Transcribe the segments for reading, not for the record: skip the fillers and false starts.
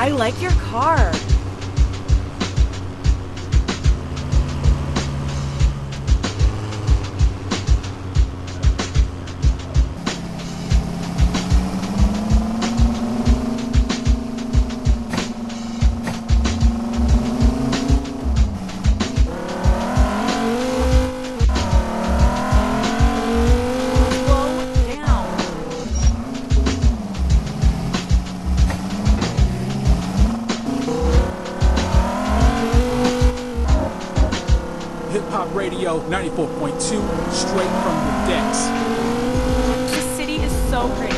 I like your car. Hip Hop Radio 94.2, straight from the decks. The city is so pretty.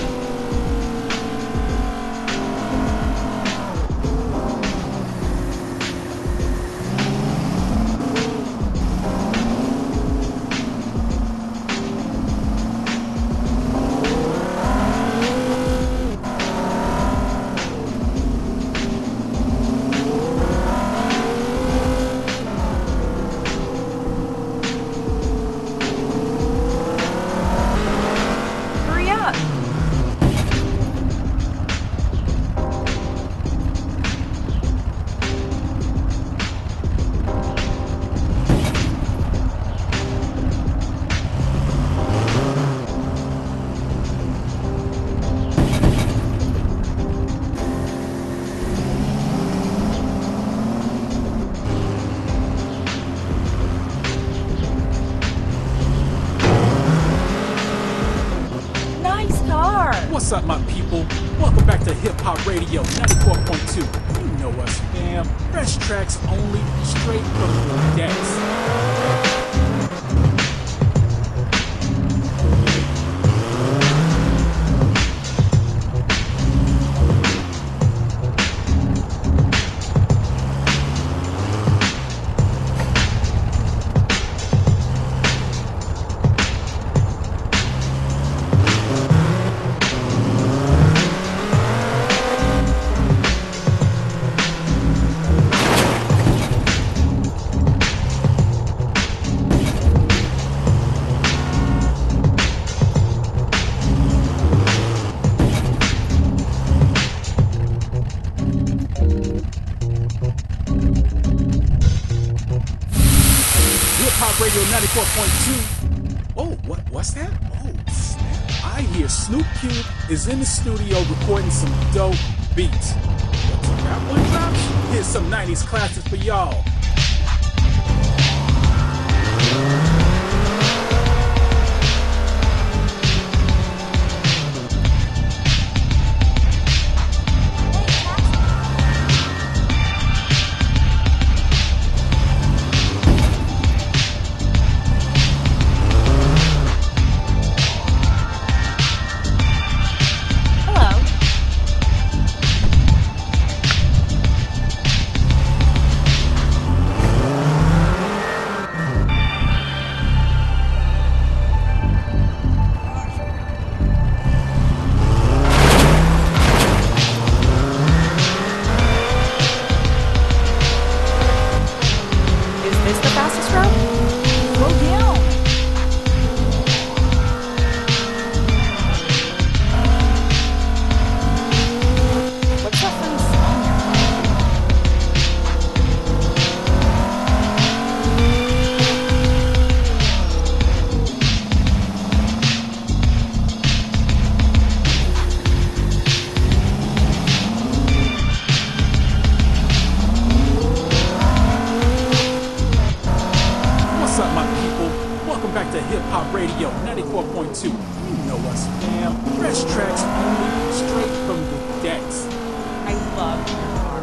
Hurry up. Nice car. What's up, my people? Welcome back to Hip Hop Radio 94.2. You know us, fam. Fresh tracks only, straight from the decks. Hip Hop Radio 94.2. Oh, what's that? Oh, snap. I hear Snoop Cube is in the studio recording some dope beats. What's a rap one drops? Here's some 90s classics for y'all. Hello. Is this the fastest road? Slow down. What's that funny song you're playing? What's up, my people? Welcome back to Hip Hop Radio 94.2. You know us, fam. Fresh tracks only, straight from the decks. I love your car.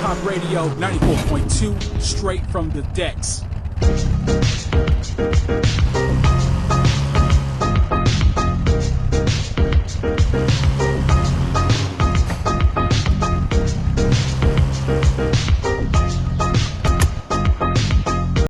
Hop Radio 94.2, straight from the decks.